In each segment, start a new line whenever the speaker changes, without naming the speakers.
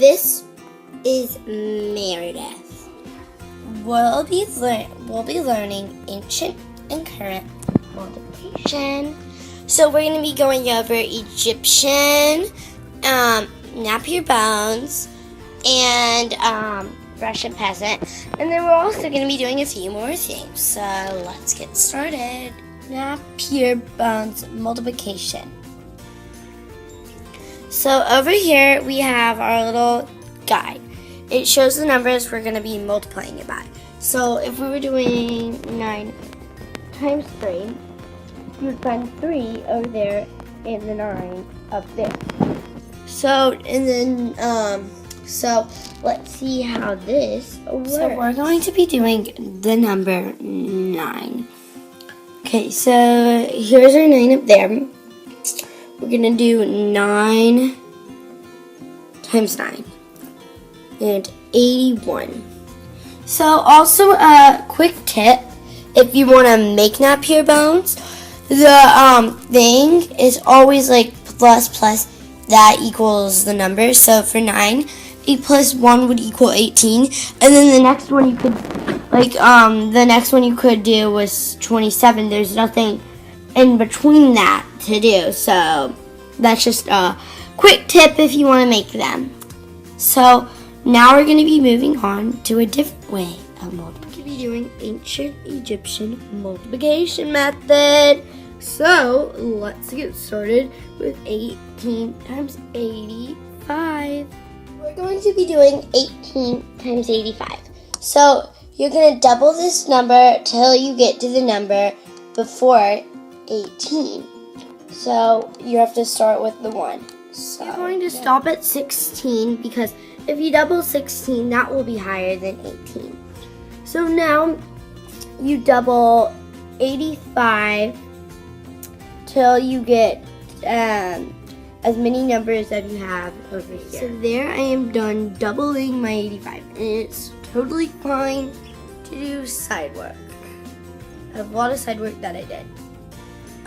This is Meredith. We'll be learning ancient and current multiplication. So we're going to be going over Egyptian, Napier bones, and Russian peasant. And then we're also going to be doing a few more things. So let's get started. Napier bones multiplication. So over here we have our little guide. It shows the numbers we're going to be multiplying it by. So if we were doing 9 times 3, you would find 3 over there and the 9 up there. So, and then, so let's see how this works. So we're going to be doing the number 9. Okay, so here's our 9 up there. We're going to do 9 times 9 and 81. So also a quick tip, if you want to make Napier bones, the thing is always like plus that equals the number. So for 9, 8 plus 1 would equal 18, and then the next one you could do was 27. There's nothing in between that to do, so that's just a quick tip if you want to make them. So now we're going to be moving on to a different way of multiplication. We're going to be doing ancient Egyptian multiplication method. So let's get started with 18 times 85. We're going to be doing 18 times 85. So you're going to double this number till you get to the number before 18. So you have to start with the 1. So you're going to stop at 16 because if you double 16, that will be higher than 18. So now you double 85 till you get as many numbers as you have over here. So there I am done doubling my 85, and it's totally fine to do side work. I have a lot of side work that I did.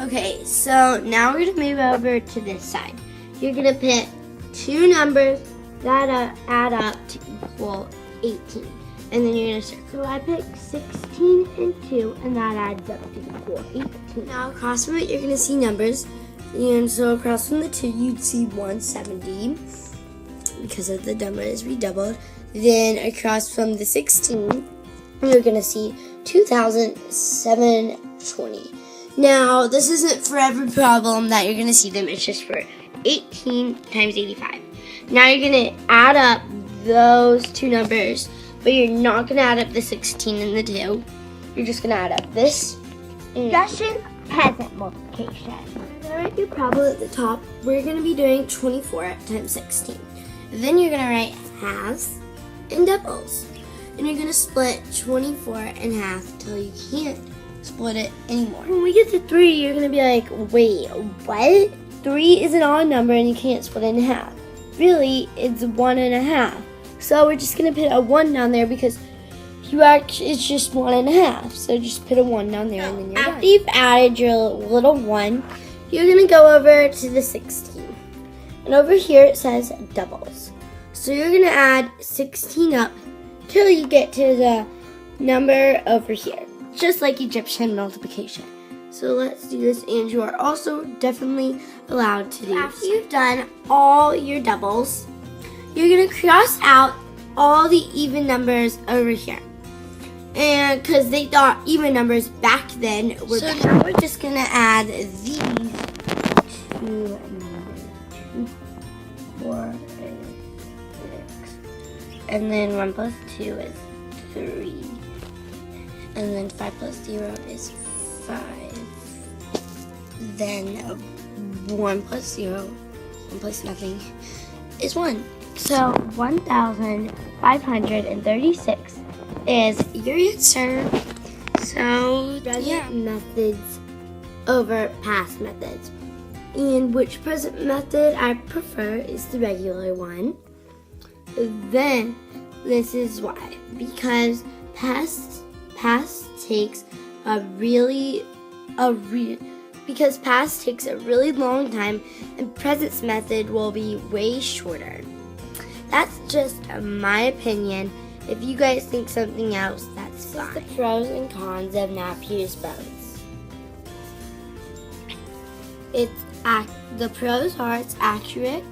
Okay, so now we're going to move over to this side. You're going to pick 2 numbers that add up to equal 18. And then you're going to circle. So I picked 16 and 2, and that adds up to equal 18. Now across from it, you're going to see numbers. And so across from the 2, you'd see 170 because of the numbers we doubled. Then across from the 16, you're going to see 2,720. Now, this isn't for every problem that you're going to see them. It's just for 18 times 85. Now you're going to add up those 2 numbers, but you're not going to add up the 16 and the 2. You're just going to add up this. Russian peasant multiplication. I'm going to write your problem at the top. We're going to be doing 24 times 16. Then you're going to write halves and doubles. And you're going to split 24 in half till you can't split it anymore. When we get to 3, you're going to be like, wait, what? 3 is an odd number and you can't split it in half. Really, it's 1.5. So we're just going to put a 1 down there because it's just 1.5. So just put a 1 down there and then you're done. After you've added your little 1, you're going to go over to the 16. And over here it says doubles. So you're going to add 16 up till you get to the number over here. Just like Egyptian multiplication. So let's do this, and you are also definitely allowed to do. After you've done all your doubles, you're going to cross out all the even numbers over here. And because they thought even numbers back then were so now we're just going to add these 2 numbers. 2, 4, and 6. And then 1 plus 2 is 3. And then 5 plus 0 is 5. Then 1 plus 0, 1 plus nothing, is 1. So 1,536 is your answer. So yeah, methods over past methods. And which present method I prefer is the regular one. Then this is why. Because past takes because past takes a really long time, and present's method will be way shorter. that's just my opinion. If you guys think something else, that's fine. The pros and cons of Napier's bones. The pros are it's accurate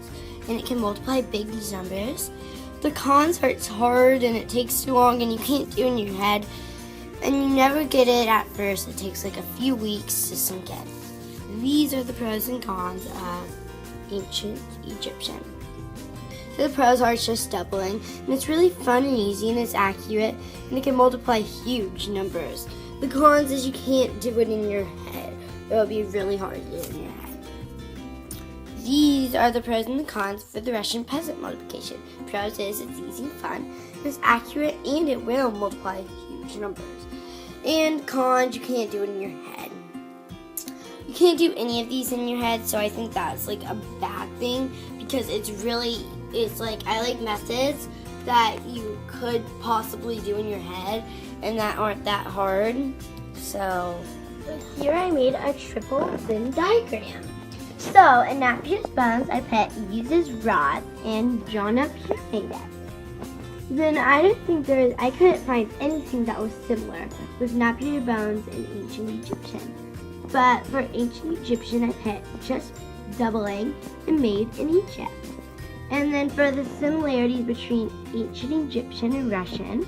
and it can multiply big numbers. The cons are it's hard and it takes too long and you can't do it in your head. And you never get it at first. It takes like a few weeks to sink in. These are the pros and cons of ancient Egyptian. So the pros are it's just doubling, and it's really fun and easy, and it's accurate, and it can multiply huge numbers. The cons is you can't do it in your head. It will be really hard to do it in your head. These are the pros and the cons for the Russian peasant multiplication. Pros is it's easy and fun, it's accurate, and it will multiply huge numbers. And cons, you can't do it in your head. You can't do any of these in your head, so I think that's like a bad thing because it's like I like methods that you could possibly do in your head and that aren't that hard. So here I made a triple Venn diagram. So in Napier's bones, I put uses rods and John up here made it. Then I couldn't find anything that was similar with Napier's bones in ancient Egyptian. But for ancient Egyptian, I put just doubling and made in Egypt. And then for the similarities between ancient Egyptian and Russian,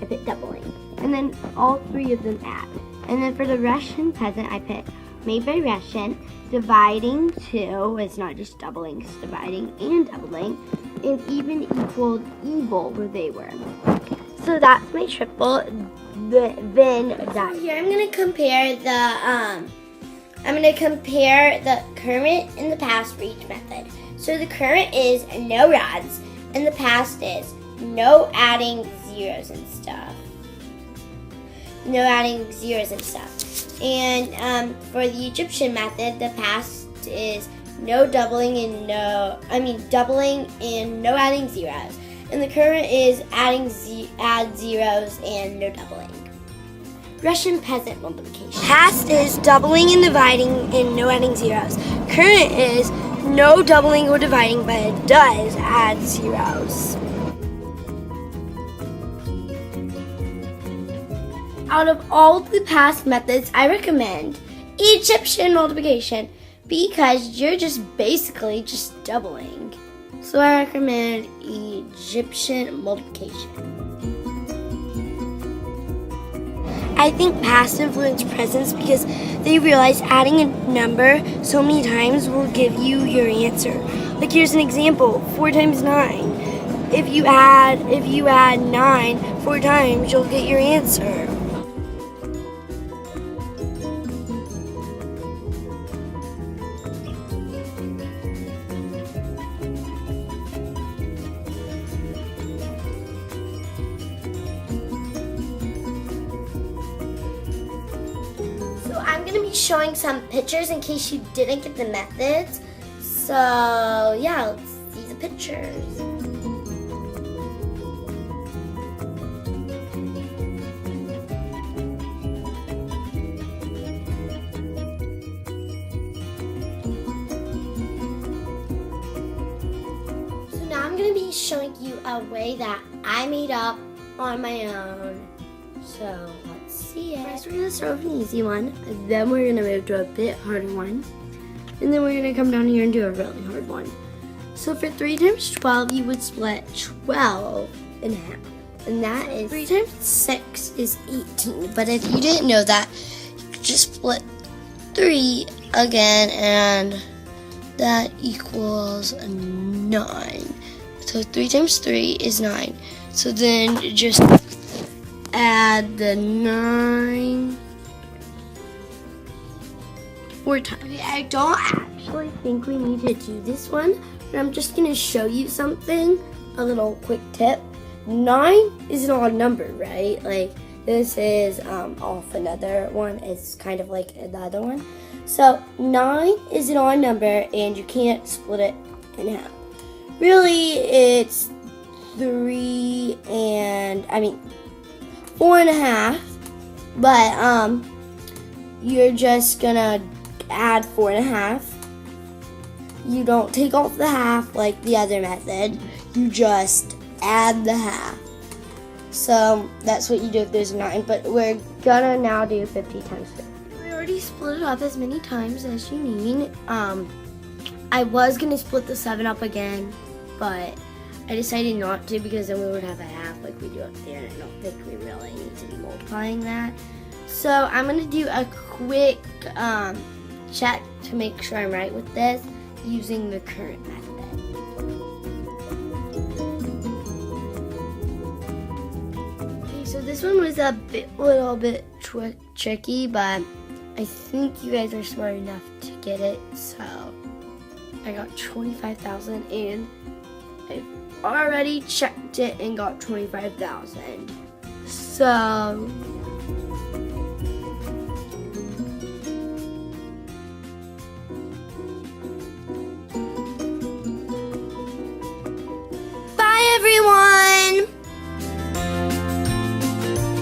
I put doubling. And then all three of them add. And then for the Russian peasant, I put made by Russian, dividing to, it's not just doubling, it's dividing and doubling, and even equaled evil where they were. So that's my triple Venn diagram. Here I'm gonna compare the current and the past for each method. So the current is no rods, and the past is no adding zeros and stuff. And for the Egyptian method, the past is doubling and no adding zeros. And the current is add zeros and no doubling. Russian peasant multiplication. Past is doubling and dividing and no adding zeros. Current is no doubling or dividing, but it does add zeros. Out of all the past methods, I recommend Egyptian multiplication because you're just basically just doubling. So I recommend Egyptian multiplication. I think past influence presence because they realize adding a number so many times will give you your answer. Like here's an example, 4 times 9. If you add 9 4 times, you'll get your answer. I'm going to be showing some pictures in case you didn't get the methods. So yeah, let's see the pictures. So now I'm going to be showing you a way that I made up on my own. So let's see it. First we're going to start with an easy one, then we're going to move to a bit harder one, and then we're going to come down here and do a really hard one. So for 3 times 12, you would split 12 in half, and that is 3 times 6 is 18. But if you didn't know that, you could just split 3 again, and that equals 9. So 3 times 3 is 9. So then just add the 9 4 times. Okay, I don't actually think we need to do this one, but I'm just going to show you something, a little quick tip. 9 is an odd number, right? Like this is off another one. It's kind of like the other one. So 9 is an odd number and you can't split it in half. Really, it's 4.5, but you're just gonna add 4.5. You don't take off the half like the other method. you just add the half. So that's what you do if there's a 9, but we're gonna now do 50 times 50. We already split it up as many times as you need. I was gonna split the 7 up again, but I decided not to because then we would have a half like we do up there, and I don't think we really need to be multiplying that. So I'm gonna do a quick check to make sure I'm right with this using the current method. Okay, so this one was a little bit tricky, but I think you guys are smart enough to get it. So I got 25,000, and I've already checked it and got 25,000. So